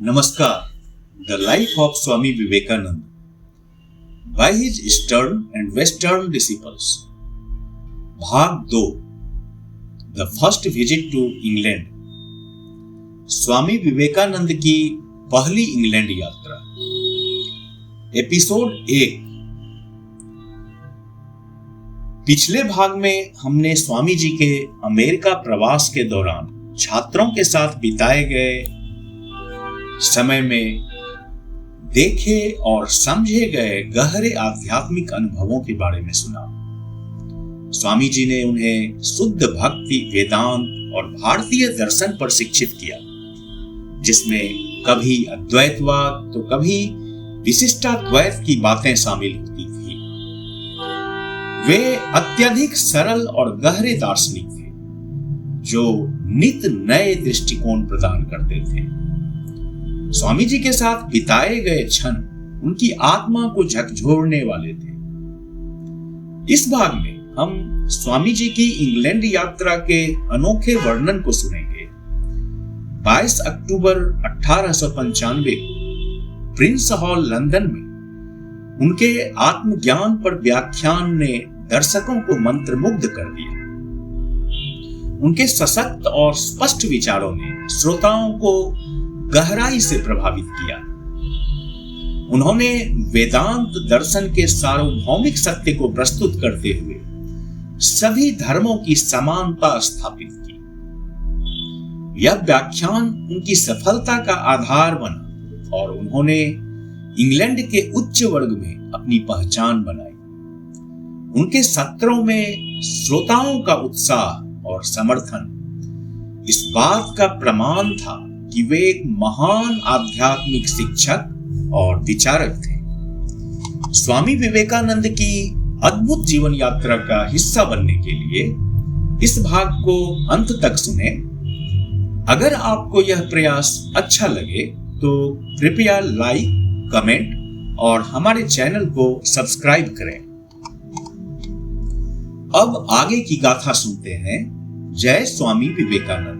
Namaskar. The Life of Swami Vivekananda by his Eastern and Western Disciples. भाग 2. The First Visit to England. Swami Vivekananda की पहली England यात्रा. Episode 1. पिछले भाग में हमने स्वामी जी के अमेरिका प्रवास के दौरान छात्रों के साथ बिताए गए समय में देखे और समझे गए गहरे आध्यात्मिक अनुभवों के बारे में सुना. स्वामी जी ने उन्हें शुद्ध भक्ति, वेदांत और भारतीय दर्शन पर शिक्षित किया, जिसमें कभी अद्वैतवाद तो कभी विशिष्टाद्वैत की बातें शामिल होती थी. वे अत्यधिक सरल और गहरे दार्शनिक थे, जो नित नए दृष्टिकोण प्रदान करते थे. स्वामी जी के साथ बिताए गए क्षण उनकी आत्मा को झकझोरने वाले थे. इस भाग में हम स्वामी जी की इंग्लैंड यात्रा के अनोखे वर्णन को सुनेंगे. 22 अक्टूबर 1895 को प्रिंस हॉल लंदन में उनके आत्मज्ञान पर व्याख्यान ने दर्शकों को मंत्रमुग्ध कर दिया. उनके सशक्त और स्पष्ट विचारों ने श्रोताओं को गहराई से प्रभावित किया. उन्होंने वेदांत दर्शन के सार्वभौमिक सत्य को प्रस्तुत करते हुए सभी धर्मों की समानता स्थापित की. यह व्याख्यान उनकी सफलता का आधार बना और उन्होंने इंग्लैंड के उच्च वर्ग में अपनी पहचान बनाई. उनके सत्रों में श्रोताओं का उत्साह और समर्थन इस बात का प्रमाण था कि वे एक महान आध्यात्मिक शिक्षक और विचारक थे. स्वामी विवेकानंद की अद्भुत जीवन यात्रा का हिस्सा बनने के लिए इस भाग को अंत तक सुने. अगर आपको यह प्रयास अच्छा लगे तो कृपया लाइक, कमेंट और हमारे चैनल को सब्सक्राइब करें. अब आगे की गाथा सुनते हैं. जय स्वामी विवेकानंद.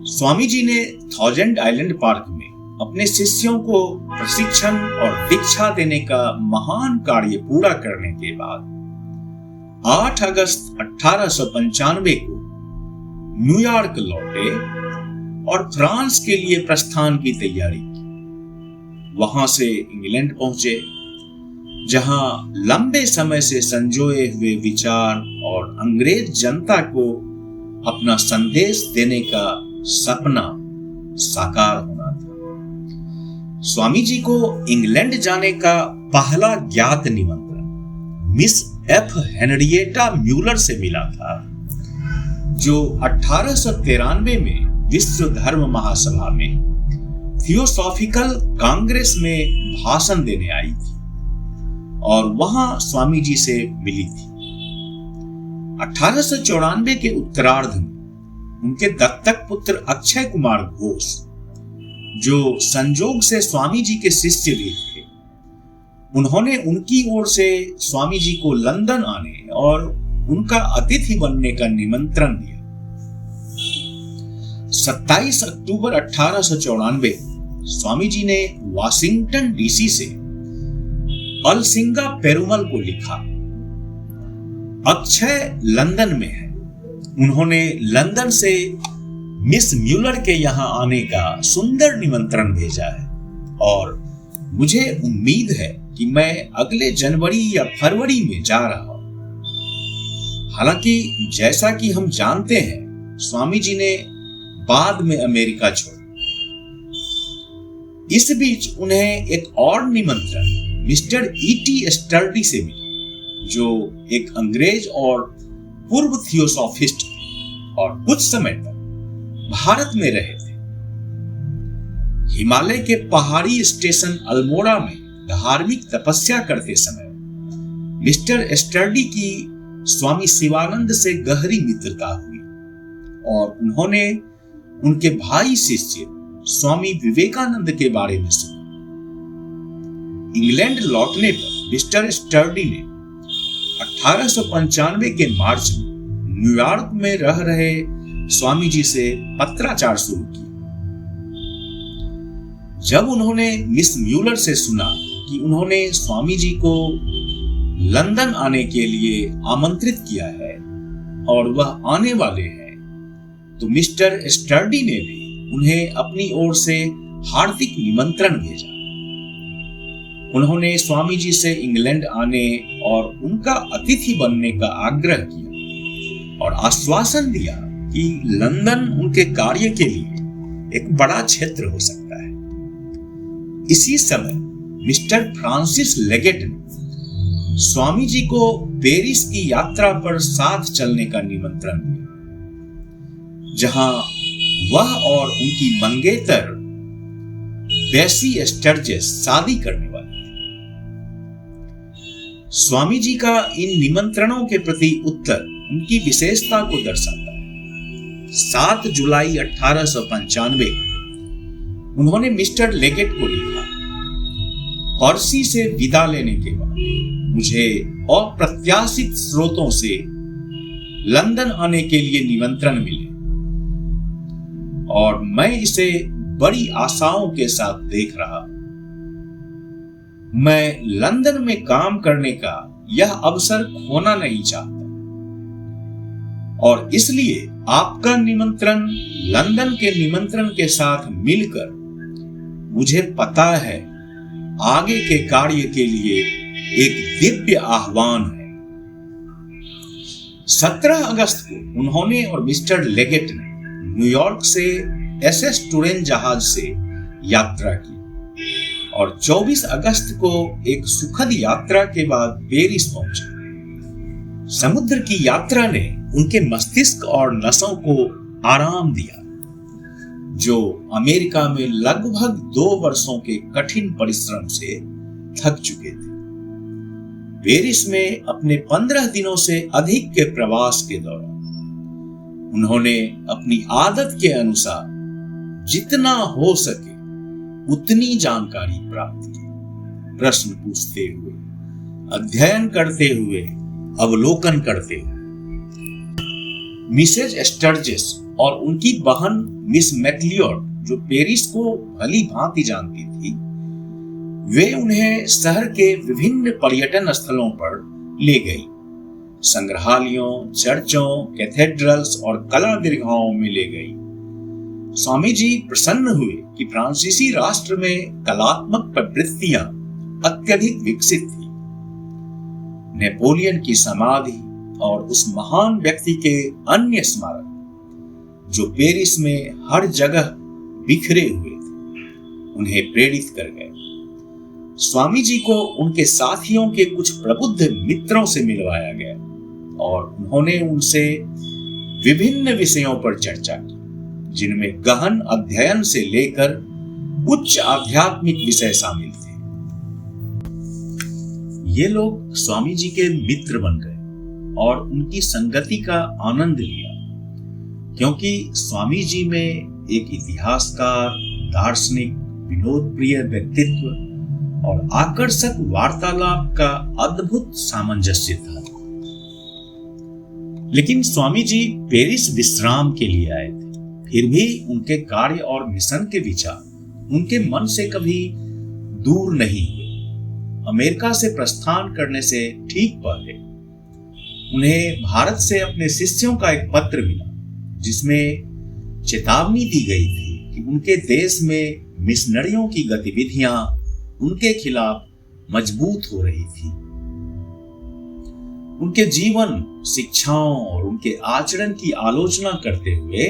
स्वामी जी ने थाउजेंड आइलैंड पार्क में अपने शिष्यों को प्रशिक्षण और दीक्षा देने का महान कार्य पूरा करने के बाद 8 अगस्त 1895 को न्यूयॉर्क लौटे और फ्रांस के लिए प्रस्थान की तैयारी की. वहां से इंग्लैंड पहुंचे, जहां लंबे समय से संजोए हुए विचार और अंग्रेज जनता को अपना संदेश देने का सपना साकार होना था. स्वामी जी को इंग्लैंड जाने का पहला ज्ञात निमंत्रण मिस एफ हेनरिएटा म्यूलर से मिला था, जो 1893 में विश्व धर्म महासभा में थियोसॉफिकल कांग्रेस में भाषण देने आई थी और वहां स्वामी जी से मिली थी. 1894 के उत्तरार्ध में उनके दत्तक पुत्र अक्षय कुमार घोष, जो संजोग से स्वामी जी के शिष्य भी थे, उन्होंने उनकी ओर से स्वामी जी को लंदन आने और उनका अतिथि बनने का निमंत्रण दिया. 27 अक्टूबर 1894 स्वामी जी ने वाशिंगटन डीसी से अलसिंगा पेरुमल को लिखा. अक्षय लंदन में है. उन्होंने लंदन से मिस म्यूलर के यहां आने का सुंदर निमंत्रण भेजा है और मुझे उम्मीद है कि मैं अगले जनवरी या फरवरी में जा रहा हूं. हालांकि जैसा कि हम जानते हैं, स्वामी जी ने बाद में अमेरिका छोड़ा. इस बीच उन्हें एक और निमंत्रण मिस्टर E.T. स्टर्डी से मिला, जो एक अंग्रेज और पूर्व थियोसॉफिस्ट और कुछ समय तक भारत में रहे थे. हिमालय के पहाड़ी स्टेशन अल्मोड़ा में धार्मिक तपस्या करते समय मिस्टर स्टर्डी की स्वामी शिवानंद से गहरी मित्रता हुई और उन्होंने उनके भाई शिष्य स्वामी विवेकानंद के बारे में सुना. इंग्लैंड लौटने पर मिस्टर स्टर्डी ने 1895 के मार्च में न्यूयॉर्क में रह रहे स्वामी जी से पत्राचार शुरू किया. जब उन्होंने मिस म्यूलर से सुना कि उन्होंने स्वामी जी को लंदन आने के लिए आमंत्रित किया है और वह आने वाले हैं, तो मिस्टर स्टर्डी ने भी उन्हें अपनी ओर से हार्दिक निमंत्रण भेजा। उन्होंने स्वामी जी से इंग्लैंड आने और उनका अतिथि बनने का आग्रह किया और आश्वासन दिया कि लंदन उनके कार्य के लिए एक बड़ा क्षेत्र हो सकता है। इसी समय मिस्टर फ्रांसिस लेगेट ने स्वामी जी को पेरिस की यात्रा पर साथ चलने का निमंत्रण दिया, जहां वह और उनकी मंगेतर बेसी स्टर्जेस शादी करने वाले थे। स्वामी जी का इन निमंत्रणों के प्रति उत्तर उनकी विशेषता को दर्शाता है। 7 जुलाई 1895 उन्होंने मिस्टर लेगेट को लिखा, पर्सी से विदा लेने के बाद मुझे अप्रत्याशित स्रोतों से लंदन आने के लिए निमंत्रण मिले और मैं इसे बड़ी आशाओं के साथ देख रहा हूं। मैं लंदन में काम करने का यह अवसर खोना नहीं चाहता और इसलिए आपका निमंत्रण लंदन के निमंत्रण के साथ मिलकर मुझे पता है आगे के कार्य के लिए एक दिव्य आह्वान है। 17 अगस्त को उन्होंने और मिस्टर लेगेट ने न्यूयॉर्क से SS टूरेन जहाज से यात्रा की और 24 अगस्त को एक सुखद यात्रा के बाद पेरिस पहुंचे। समुद्र की यात्रा ने उनके मस्तिष्क और नसों को आराम दिया, जो अमेरिका में लगभग 2 वर्षों के कठिन परिश्रम से थक चुके थे। पेरिस में अपने 15 दिनों से अधिक के प्रवास के दौरान उन्होंने अपनी आदत के अनुसार जितना हो सके उतनी जानकारी प्राप्त की, प्रश्न पूछते हुए, अध्ययन करते हुए, अवलोकन करते हुए। मिसेज स्टर्जेस और उनकी बहन मिस मैक्लियोड, जो पेरिस को भली भांति जानती थी, वे उन्हें शहर के विभिन्न पर्यटन स्थलों पर ले गई। संग्रहालयों, चर्चों, कैथेड्रल्स और कला दीर्घाओं में ले गई। स्वामी जी प्रसन्न हुए कि फ्रांसीसी राष्ट्र में कलात्मक प्रवृत्तियां अत्यधिक विकसित थी। नेपोलियन की समाधि और उस महान व्यक्ति के अन्य स्मारक, जो पेरिस में हर जगह बिखरे हुए थे, उन्हें प्रेरित कर गए। स्वामी जी को उनके साथियों के कुछ प्रबुद्ध मित्रों से मिलवाया गया और उन्होंने उनसे विभिन्न विषयों पर चर्चा की, जिनमें गहन अध्ययन से लेकर उच्च आध्यात्मिक विषय शामिल थे। ये लोग स्वामी जी के मित्र बन गए और उनकी संगति का आनंद लिया, क्योंकि स्वामी जी में एक इतिहासकार, दार्शनिक, विनोद प्रिय व्यक्तित्व और आकर्षक वार्तालाप का अद्भुत सामंजस्य था। लेकिन स्वामी जी पेरिस विश्राम के लिए आए थे। फिर भी उनके कार्य और मिशन के विचार उनके मन से कभी दूर नहीं हुए। अमेरिका से प्रस्थान करने से ठीक पहले उन्हें भारत से अपने शिष्यों का एक पत्र मिला, जिसमें चेतावनी दी गई थी कि उनके देश में मिशनरियों की गतिविधियां उनके खिलाफ मजबूत हो रही थी। उनके जीवन, शिक्षाओं और उनके आचरण की आलोचना करते हुए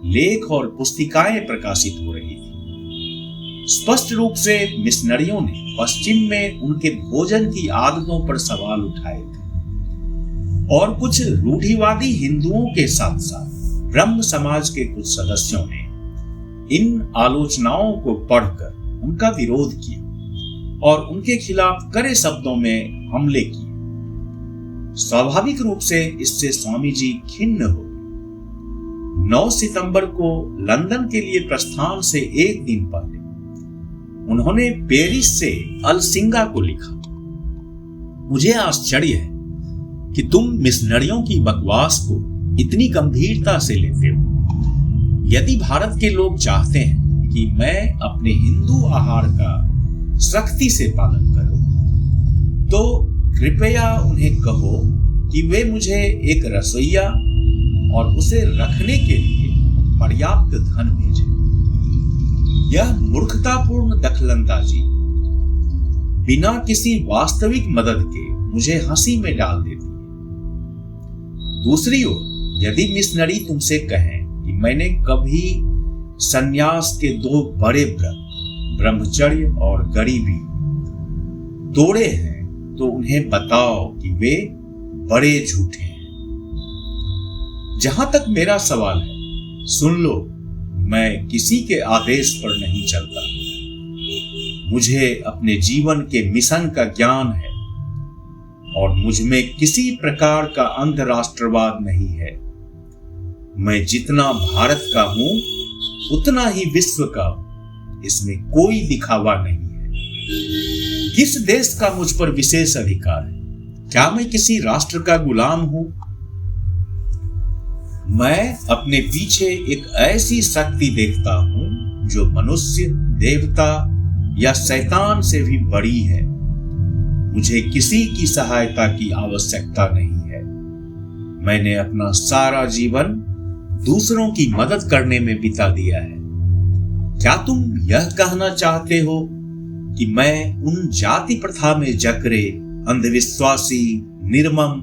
लेख और पुस्तिकाएं प्रकाशित हो रही थी। स्पष्ट रूप से मिशनरियों ने पश्चिम में उनके भोजन की आदतों पर सवाल उठाए थे और कुछ रूढ़िवादी हिंदुओं के साथ साथ ब्रह्म समाज के कुछ सदस्यों ने इन आलोचनाओं को पढ़कर उनका विरोध किया और उनके खिलाफ कड़े शब्दों में हमले किए। स्वाभाविक रूप से इससे स्वामी जी खिन्न हो। 9 सितंबर को लंदन के लिए प्रस्थान से एक दिन पहले उन्होंने पेरिस से अलसिंगा को लिखा, मुझे आश्चर्य है कि तुम मिशनरियों की बकवास को इतनी गंभीरता से लेते हो। यदि भारत के लोग चाहते हैं कि मैं अपने हिंदू आहार का सख्ती से पालन करूं, तो कृपया उन्हें कहो कि वे मुझे एक रसोइया और उसे रखने के लिए पर्याप्त धन भेजें। यह मूर्खतापूर्ण दखलंदाजी बिना किसी वास्तविक मदद के मुझे हंसी में डाल देती है। दूसरी ओर, यदि मिशनरी तुमसे कहें कि मैंने कभी सन्यास के 2 बड़े व्रत, ब्रह्मचर्य और गरीबी, तोड़े हैं, तो उन्हें बताओ कि वे बड़े झूठे हैं। जहां तक मेरा सवाल है, सुन लो, मैं किसी के आदेश पर नहीं चलता। मुझे अपने जीवन के मिशन का ज्ञान है और मुझ में किसी प्रकार का अंध राष्ट्रवाद नहीं है। मैं जितना भारत का हूं उतना ही विश्व का हूं। इसमें कोई दिखावा नहीं है। किस देश का मुझ पर विशेष अधिकार है? क्या मैं किसी राष्ट्र का गुलाम हूं? मैं अपने पीछे एक ऐसी शक्ति देखता हूं जो मनुष्य, देवता या शैतान से भी बड़ी है। मुझे किसी की सहायता की आवश्यकता नहीं है। मैंने अपना सारा जीवन दूसरों की मदद करने में बिता दिया है। क्या तुम यह कहना चाहते हो कि मैं उन जाति प्रथा में जकड़े अंधविश्वासी, निर्मम,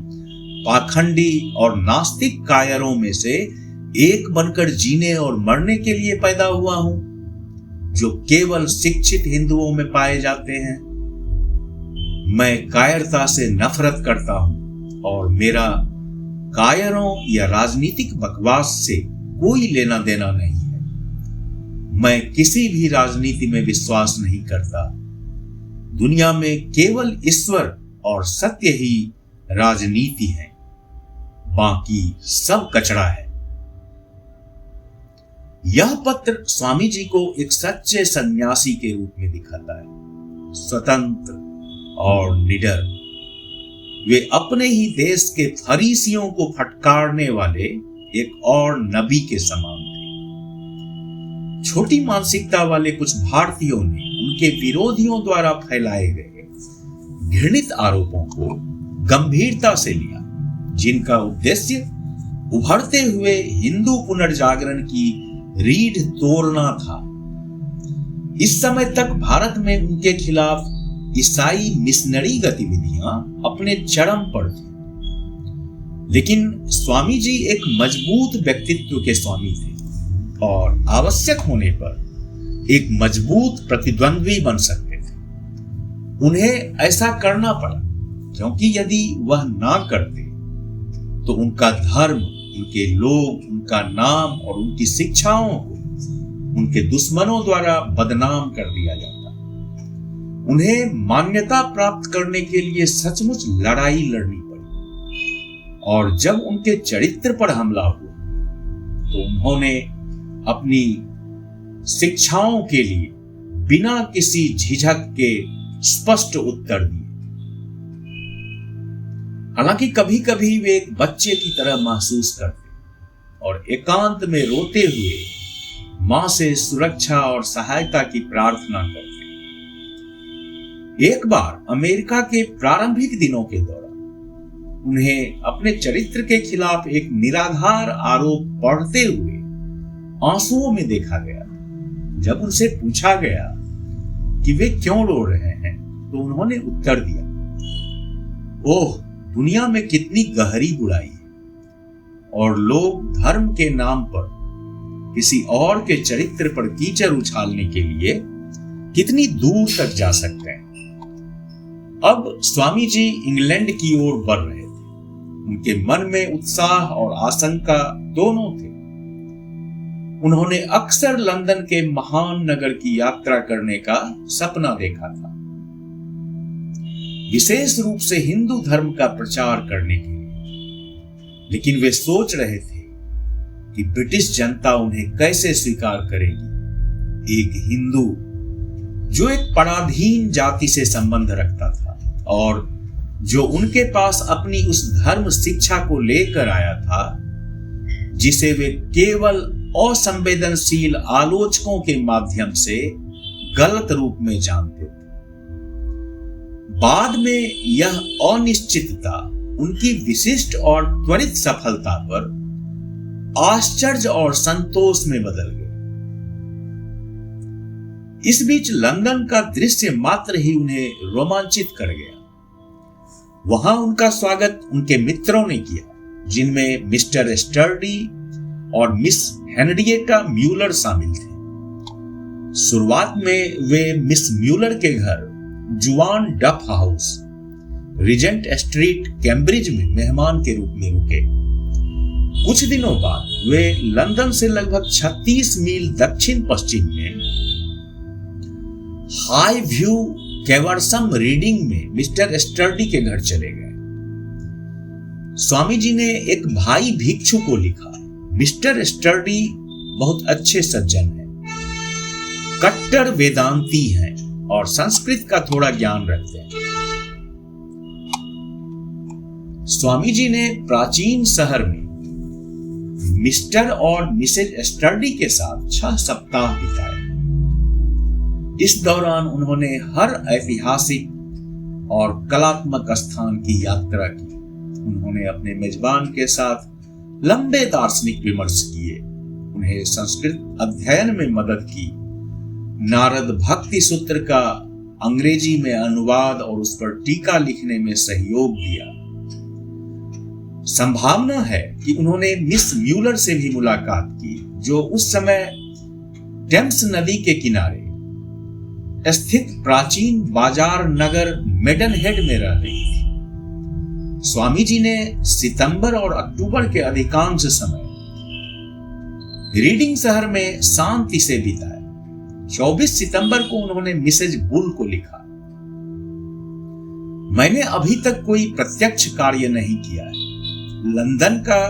पाखंडी और नास्तिक कायरों में से एक बनकर जीने और मरने के लिए पैदा हुआ हूं, जो केवल शिक्षित हिंदुओं में पाए जाते हैं? मैं कायरता से नफरत करता हूं और मेरा कायरों या राजनीतिक बकवास से कोई लेना देना नहीं है। मैं किसी भी राजनीति में विश्वास नहीं करता। दुनिया में केवल ईश्वर और सत्य ही राजनीति है, बाकी सब कचरा है। यह पत्र स्वामी जी को एक सच्चे सन्यासी के रूप में दिखाता है, स्वतंत्र और निडर। वे अपने ही देश के फरीसियों को फटकारने वाले एक और नबी के समान थे। छोटी मानसिकता वाले कुछ भारतीयों ने उनके विरोधियों द्वारा फैलाए गए घृणित आरोपों को गंभीरता से लिया, जिनका उद्देश्य उभरते हुए हिंदू पुनर्जागरण की रीढ़ तोड़ना था। इस समय तक भारत में उनके खिलाफ ईसाई मिशनरी गतिविधियां अपने चरम पर थी, लेकिन स्वामी जी एक मजबूत व्यक्तित्व के स्वामी थे और आवश्यक होने पर एक मजबूत प्रतिद्वंद्वी बन सकते थे। उन्हें ऐसा करना पड़ा क्योंकि यदि वह ना करते तो उनका धर्म, उनके लोग, उनका नाम और उनकी शिक्षाओं को उनके दुश्मनों द्वारा बदनाम कर दिया जाता। उन्हें मान्यता प्राप्त करने के लिए सचमुच लड़ाई लड़नी पड़ी और जब उनके चरित्र पर हमला हुआ तो उन्होंने अपनी शिक्षाओं के लिए बिना किसी झिझक के स्पष्ट उत्तर दिए। हालांकि कभी कभी वे एक बच्चे की तरह महसूस करते और एकांत में रोते हुए मां से सुरक्षा और सहायता की प्रार्थना करते। एक बार अमेरिका के प्रारंभिक दिनों के दौरान उन्हें अपने चरित्र के खिलाफ एक निराधार आरोप पढ़ते हुए आंसुओं में देखा गया। जब उनसे पूछा गया कि वे क्यों रो रहे हैं तो उन्होंने उत्तर दिया, ओह, दुनिया में कितनी गहरी बुराई है और लोग धर्म के नाम पर किसी और के चरित्र पर कीचड़ उछालने के लिए कितनी दूर तक जा सकते हैं। अब स्वामी जी इंग्लैंड की ओर बढ़ रहे थे। उनके मन में उत्साह और आशंका दोनों थे। उन्होंने अक्सर लंदन के महान नगर की यात्रा करने का सपना देखा था, विशेष रूप से हिंदू धर्म का प्रचार करने के लिए। लेकिन वे सोच रहे थे कि ब्रिटिश जनता उन्हें कैसे स्वीकार करेगी। एक हिंदू जो एक पराधीन जाति से संबंध रखता था और जो उनके पास अपनी उस धर्म शिक्षा को लेकर आया था जिसे वे केवल असंवेदनशील आलोचकों के माध्यम से गलत रूप में जानते थे। बाद में यह अनिश्चितता उनकी विशिष्ट और त्वरित सफलता पर आश्चर्य और संतोष में बदल गई। इस बीच लंदन का दृश्य मात्र ही उन्हें रोमांचित कर गया। वहां उनका स्वागत उनके मित्रों ने किया, जिनमें मिस्टर स्टर्डी और मिस हेनरिएटा म्यूलर शामिल थे। शुरुआत में वे मिस म्यूलर के घर जुआन डफ हाउस, रिजेंट स्ट्रीट, कैम्ब्रिज में मेहमान के रूप में रुके। कुछ दिनों बाद वे लंदन से लगभग 36 मील दक्षिण पश्चिम में हाई व्यू केवरसम रीडिंग में मिस्टर स्टर्डी के घर चले गए। स्वामी जी ने एक भाई भिक्षु को लिखा, मिस्टर स्टर्डी बहुत अच्छे सज्जन हैं, कट्टर वेदांती हैं और संस्कृत का थोड़ा ज्ञान रखते हैं। स्वामी जी ने प्राचीन शहर में मिस्टर और मिसेज स्टर्डी के साथ 6 सप्ताह बिताए। इस दौरान उन्होंने हर ऐतिहासिक और कलात्मक स्थान की यात्रा की। उन्होंने अपने मेजबान के साथ लंबे दार्शनिक विमर्श किए, उन्हें संस्कृत अध्ययन में मदद की, नारद भक्ति सूत्र का अंग्रेजी में अनुवाद और उस पर टीका लिखने में सहयोग दिया। संभावना है कि उन्होंने मिस म्यूलर से भी मुलाकात की, जो उस समय टेम्स नदी के किनारे स्थित प्राचीन बाजार नगर मेडनहेड में रह रही थी। स्वामी जी ने सितंबर और अक्टूबर के अधिकांश समय रीडिंग शहर में शांति से बिताए। 24 सितंबर को उन्होंने मिसेज बुल को लिखा, मैंने अभी तक कोई प्रत्यक्ष कार्य नहीं किया है। लंदन का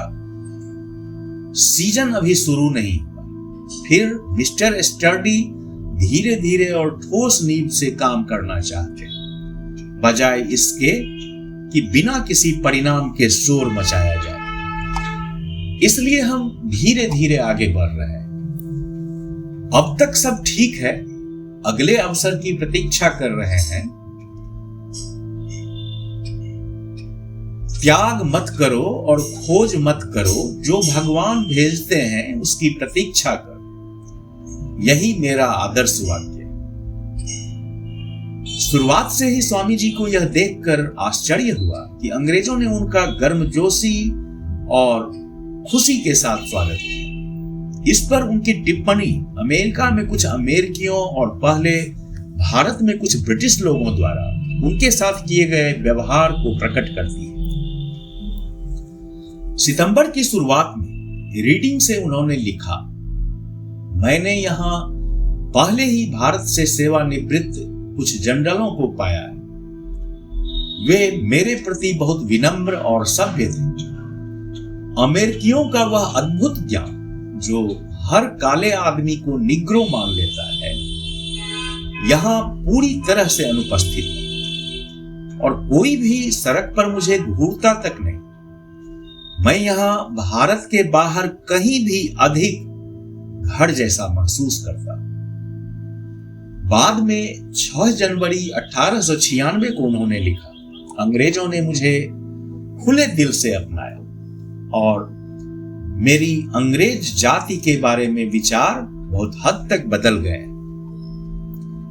सीजन अभी शुरू नहीं हुआ। फिर मिस्टर स्टर्डी धीरे धीरे और ठोस नींव से काम करना चाहते, बजाय इसके कि बिना किसी परिणाम के शोर मचाया जाए। इसलिए हम धीरे धीरे आगे बढ़ रहे हैं। अब तक सब ठीक है, अगले अवसर की प्रतीक्षा कर रहे हैं। त्याग मत करो और खोज मत करो, जो भगवान भेजते हैं उसकी प्रतीक्षा करो। यही मेरा आदर्श वाक्य है। शुरुआत से ही स्वामी जी को यह देखकर आश्चर्य हुआ कि अंग्रेजों ने उनका गर्मजोशी और खुशी के साथ स्वागत किया। इस पर उनकी टिप्पणी अमेरिका में कुछ अमेरिकियों और पहले भारत में कुछ ब्रिटिश लोगों द्वारा उनके साथ किए गए व्यवहार को प्रकट करती है। सितंबर की शुरुआत में रीडिंग से उन्होंने लिखा, मैंने यहां पहले ही भारत से सेवानिवृत्त कुछ जनरलों को पाया है। वे मेरे प्रति बहुत विनम्र और सभ्य थे। अमेरिकियों का वह अद्भुत ज्ञान जो हर काले आदमी को निग्रो मान लेता है, यहां पूरी तरह से अनुपस्थित है और कोई भी सड़क पर मुझे घूरता तक नहीं। मैं यहां भारत के बाहर कहीं भी अधिक घर जैसा महसूस करता। बाद में 6 जनवरी 1896 को उन्होंने लिखा, अंग्रेजों ने मुझे खुले दिल से अपनाया और मेरी अंग्रेज जाति के बारे में विचार बहुत हद तक बदल गए।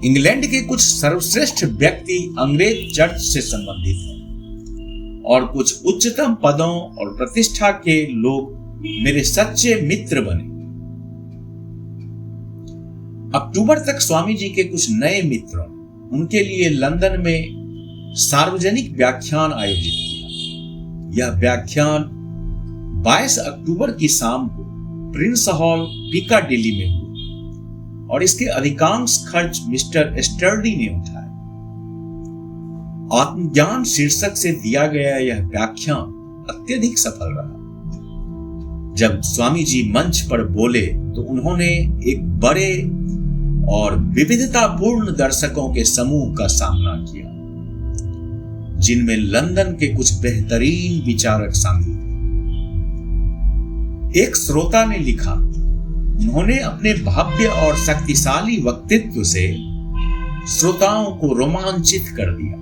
इंग्लैंड के कुछ सर्वश्रेष्ठ व्यक्ति अंग्रेज चर्च से संबंधित हैं और कुछ उच्चतम पदों और प्रतिष्ठा के लोग मेरे सच्चे मित्र बने। अक्टूबर तक स्वामी जी के कुछ नए मित्रों उनके लिए लंदन में सार्वजनिक व्याख्यान आयोजित किया। यह व्याख्यान 22 अक्टूबर की शाम को प्रिंस हॉल पिकाडिली में हुआ और इसके अधिकांश खर्च मिस्टर स्टर्डी ने उठाया। आत्मज्ञान शीर्षक से दिया गया यह व्याख्यान अत्यधिक सफल रहा। जब स्वामी जी मंच पर बोले तो उन्होंने एक बड़े और विविधतापूर्ण दर्शकों के समूह का सामना किया, जिनमें लंदन के कुछ बेहतरीन विचारक शामिल थे। एक श्रोता ने लिखा, उन्होंने अपने भव्य और शक्तिशाली वक्तृत्व से श्रोताओं को रोमांचित कर दिया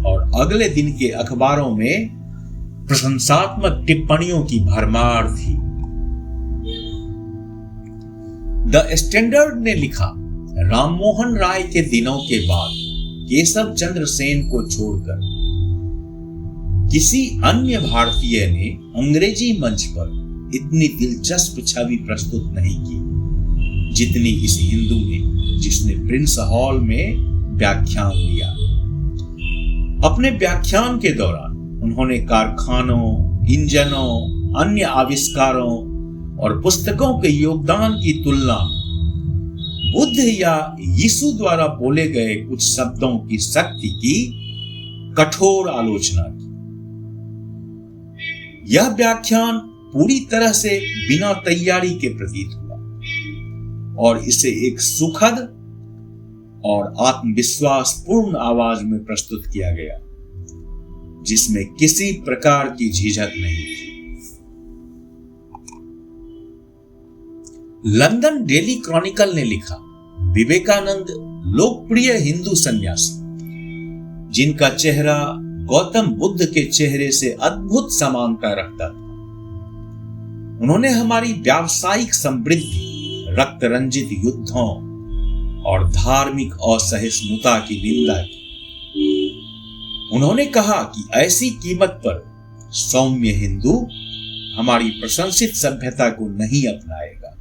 और अगले दिन के अखबारों में प्रशंसात्मक टिप्पणियों की भरमार थी। द स्टैंडर्ड ने लिखा, राममोहन राय के दिनों के बाद केशव चंद्र सेन को छोड़कर किसी अन्य भारतीय ने अंग्रेजी मंच पर इतनी दिलचस्प छवि प्रस्तुत नहीं की जितनी इस हिंदू ने, जिसने प्रिंस हॉल में व्याख्यान दिया। अपने व्याख्यान के दौरान उन्होंने कारखानों, इंजनों, अन्य आविष्कारों और पुस्तकों के योगदान की तुलना बुद्ध या यीशु द्वारा बोले गए कुछ शब्दों की शक्ति की कठोर आलोचना की। यह व्याख्यान पूरी तरह से बिना तैयारी के प्रतीत हुआ और इसे एक सुखद और आत्मविश्वास पूर्ण आवाज में प्रस्तुत किया गया, जिसमें किसी प्रकार की झिझक नहीं थी। लंदन डेली क्रॉनिकल ने लिखा, विवेकानंद लोकप्रिय हिंदू सन्यासी जिनका चेहरा गौतम बुद्ध के चेहरे से अद्भुत समानता रखता था। उन्होंने हमारी व्यावसायिक समृद्धि, रक्त रंजित युद्धों और धार्मिक असहिष्णुता की निंदा की। उन्होंने कहा कि ऐसी कीमत पर सौम्य हिंदू हमारी प्रशंसित सभ्यता को नहीं अपनाएगा।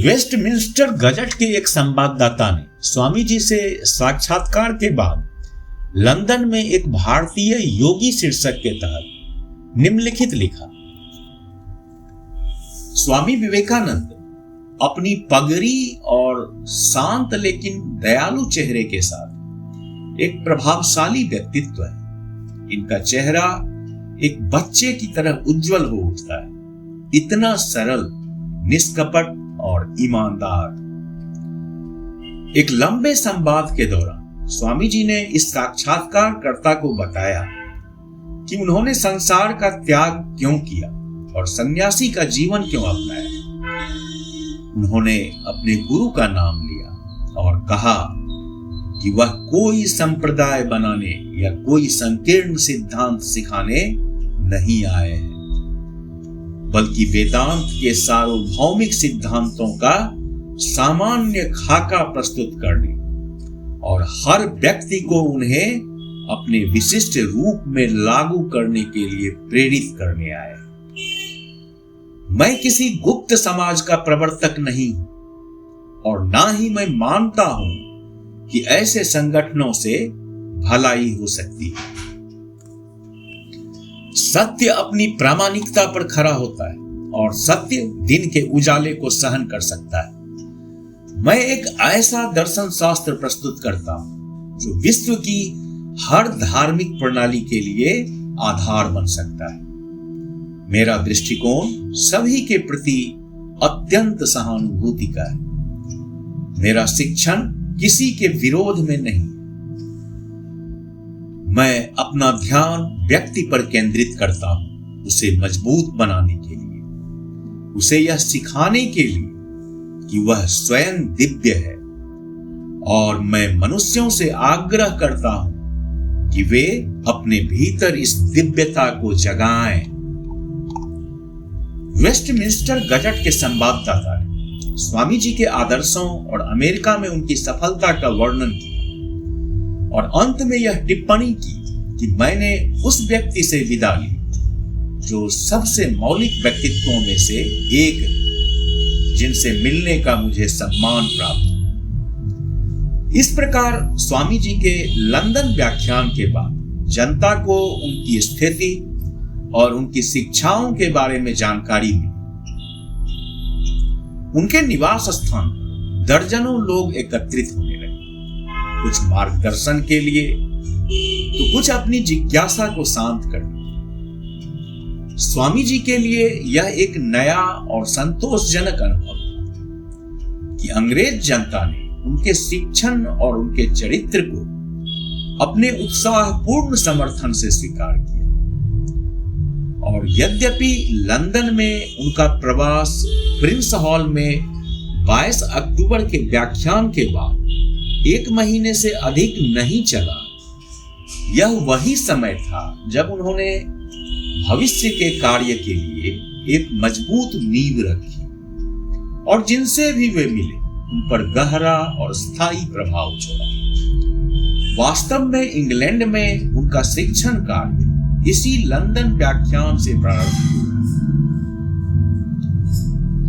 वेस्टमिंस्टर गजट के एक संवाददाता ने स्वामी जी से साक्षात्कार के बाद लंदन में एक भारतीय योगी शीर्षक के तहत निम्नलिखित लिखा, स्वामी विवेकानंद अपनी पगड़ी और शांत लेकिन दयालु चेहरे के साथ एक प्रभावशाली व्यक्तित्व है। इनका चेहरा एक बच्चे की तरह उज्जवल हो उठता है, इतना सरल, निष्कपट और ईमानदार। एक लंबे संवाद के दौरान स्वामी जी ने इस साक्षात्कारकर्ता को बताया कि उन्होंने संसार का त्याग क्यों किया और सन्यासी का जीवन क्यों अपनाया। उन्होंने अपने गुरु का नाम लिया और कहा कि वह कोई संप्रदाय बनाने या कोई संकीर्ण सिद्धांत सिखाने नहीं आए हैं, बल्कि वेदांत के सार्वभौमिक सिद्धांतों का सामान्य खाका प्रस्तुत करने और हर व्यक्ति को उन्हें अपने विशिष्ट रूप में लागू करने के लिए प्रेरित करने आए। मैं किसी गुप्त समाज का प्रवर्तक नहीं हूं और ना ही मैं मानता हूं कि ऐसे संगठनों से भलाई हो सकती है। सत्य अपनी प्रामाणिकता पर खड़ा होता है और सत्य दिन के उजाले को सहन कर सकता है। मैं एक ऐसा दर्शन शास्त्र प्रस्तुत करता हूं जो विश्व की हर धार्मिक प्रणाली के लिए आधार बन सकता है। मेरा दृष्टिकोण सभी के प्रति अत्यंत सहानुभूति का है। मेरा शिक्षण किसी के विरोध में नहीं। मैं अपना ध्यान व्यक्ति पर केंद्रित करता हूं, उसे मजबूत बनाने के लिए, उसे यह सिखाने के लिए कि वह स्वयं दिव्य है, और मैं मनुष्यों से आग्रह करता हूं कि वे अपने भीतर इस दिव्यता को जगाएं। वेस्टमिंस्टर गजट के संवाददाता ने स्वामी जी के आदर्शों और अमेरिका में उनकी सफलता का वर्णन किया और अंत में यह टिप्पणी की कि मैंने उस व्यक्ति से विदा ली जो सबसे मौलिक व्यक्तित्वों में से एक है, जिनसे मिलने का मुझे सम्मान प्राप्त हुआ। इस प्रकार स्वामी जी के लंदन व्याख्यान के बाद जनता को उनकी स्थिति और उनकी शिक्षाओं के बारे में जानकारी मिली। उनके निवास स्थान पर दर्जनों लोग एकत्रित होने लगे, कुछ मार्गदर्शन के लिए तो कुछ अपनी जिज्ञासा को शांत करने। स्वामी जी के लिए यह एक नया और संतोषजनक अनुभव था कि अंग्रेज जनता ने उनके शिक्षण और उनके चरित्र को अपने उत्साहपूर्ण समर्थन से स्वीकार किया। और यद्यपि लंदन में उनका प्रवास प्रिंस हॉल में 22 अक्टूबर के व्याख्यान के बाद 1 महीने से अधिक नहीं चला, यह वही समय था जब उन्होंने भविष्य के कार्य के लिए एक मजबूत नींव रखी और जिनसे भी वे मिले उन पर गहरा और स्थायी प्रभाव छोड़ा। वास्तव में इंग्लैंड में उनका शिक्षण कार्य इसी लंदन व्याख्यान से प्रारंभ हुआ।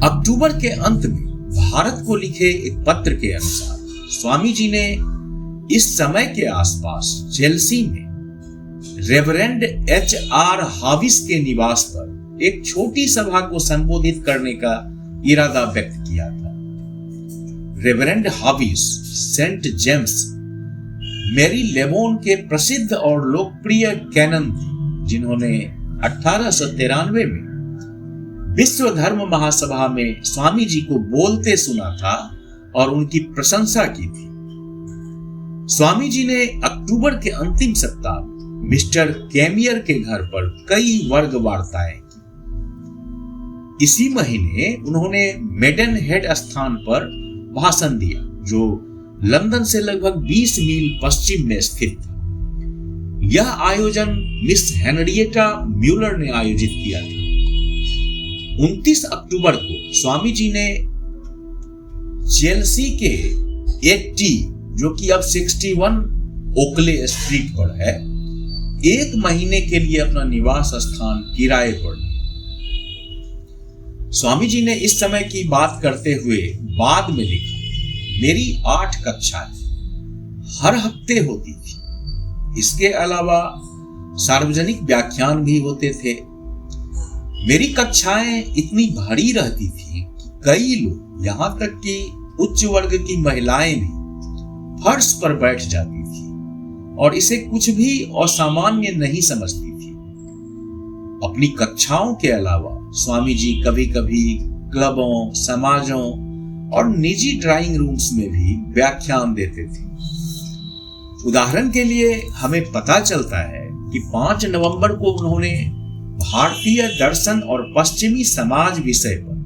अक्टूबर के अंत में भारत को लिखे एक पत्र के अनुसार स्वामी जी ने इस समय के आसपास चेल्सी में रेवरेंड H.R. हाविस के निवास पर एक छोटी सभा को संबोधित करने का इरादा व्यक्त किया था। रेवरेंड हाविस सेंट जेम्स मेरी लेबोन के प्रसिद्ध और लोकप्रिय कैनन थे, जिन्होंने 1893 में विश्व धर्म महासभा में स्वामी जी को बोलते सुना था और उनकी प्रशंसा की थी। स्वामी जी ने अक्टूबर के अंतिम सप्ताह मिस्टर कैमियर के घर पर कई वर्ग वार्ताएं की। इसी महीने उन्होंने मेडन हेड स्थान पर भाषण दिया, जो लंदन से लगभग 20 मील पश्चिम में स्थित था। यह आयोजन मिस हेनरिएटा म्यूलर ने आयोजित किया था। 29 अक्टूबर को स्वामी जी ने चेल्सी के 80, जो कि अब 61 ओकले स्ट्रीट पर है, 1 महीने के लिए अपना निवास स्थान किराए पर लिया। स्वामी जी ने इस समय की बात करते हुए बाद में लिखा, मेरी 8 कक्षाएं हर हफ्ते होती थी। इसके अलावा सार्वजनिक व्याख्यान भी होते थे। मेरी कक्षाएं इतनी भारी रहती थी कि कई लोग, यहां तक कि उच्च वर्ग की महिलाएं भी फर्श पर बैठ जाती थी और इसे कुछ भी असामान्य नहीं समझती थी। अपनी कक्षाओं के अलावा स्वामी जी कभी कभी क्लबों, समाजों और निजी ड्राइंग रूम्स में भी व्याख्यान देते थे। उदाहरण के लिए हमें पता चलता है कि 5 नवंबर को उन्होंने भारतीय दर्शन और पश्चिमी समाज विषय पर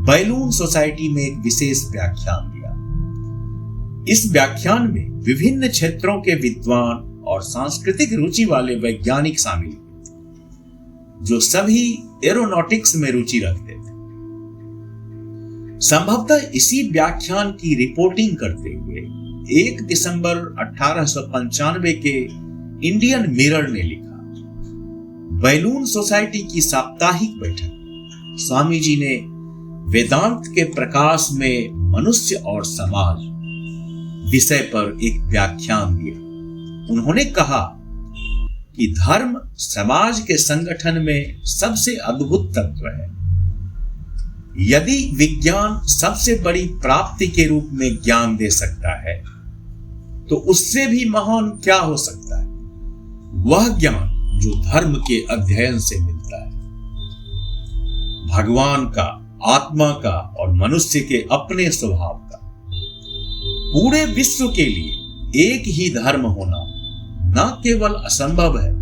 बैलून सोसाइटी में एक विशेष व्याख्यान दिया। इस व्याख्यान में विभिन्न क्षेत्रों के विद्वान और सांस्कृतिक रुचि वाले वैज्ञानिक शामिल हुए, जो सभी एरोनॉटिक्स में रुचि रखते थे। संभवतः इसी व्याख्यान की रिपोर्टिंग करते हुए 1 दिसंबर 1895 के इंडियन मिरर ने लिखा, बैलून सोसाइटी की साप्ताहिक बैठक स्वामी जी ने वेदांत के प्रकाश में मनुष्य और समाज विषय पर एक व्याख्यान दिया। उन्होंने कहा कि धर्म समाज के संगठन में सबसे अद्भुत तत्व है। यदि विज्ञान सबसे बड़ी प्राप्ति के रूप में ज्ञान दे सकता है, तो उससे भी महान क्या हो सकता है? वह ज्ञान जो धर्म के अध्ययन से मिलता है। भगवान का, आत्मा का और मनुष्य के अपने स्वभाव का। पूरे विश्व के लिए एक ही धर्म होना न केवल असंभव है,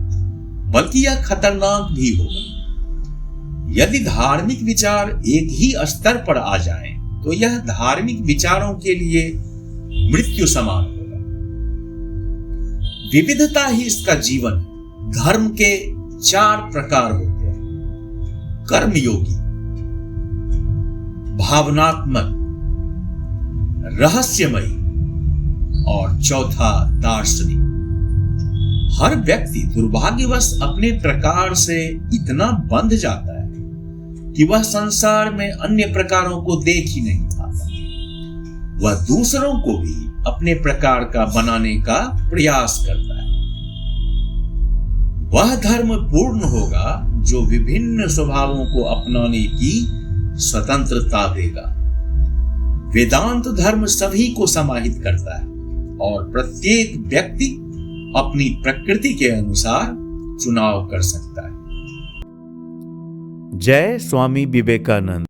बल्कि यह खतरनाक भी होगा। यदि धार्मिक विचार एक ही स्तर पर आ जाएं, तो यह धार्मिक विचारों के लिए मृत्यु समान होगा। विविधता ही इसका जीवन है। धर्म के 4 प्रकार होते हैं: कर्मयोगी, भावनात्मक, रहस्यमयी और चौथा दार्शनिक। हर व्यक्ति दुर्भाग्यवश अपने प्रकार से इतना बंध जाता है कि वह संसार में अन्य प्रकारों को देख ही नहीं पाता। वह दूसरों को भी अपने प्रकार का बनाने का प्रयास करता है। वह धर्म पूर्ण होगा जो विभिन्न स्वभावों को अपनाने की स्वतंत्रता देगा। वेदांत धर्म सभी को समाहित करता है और प्रत्येक व्यक्ति अपनी प्रकृति के अनुसार चुनाव कर सकता है। जय स्वामी विवेकानंद।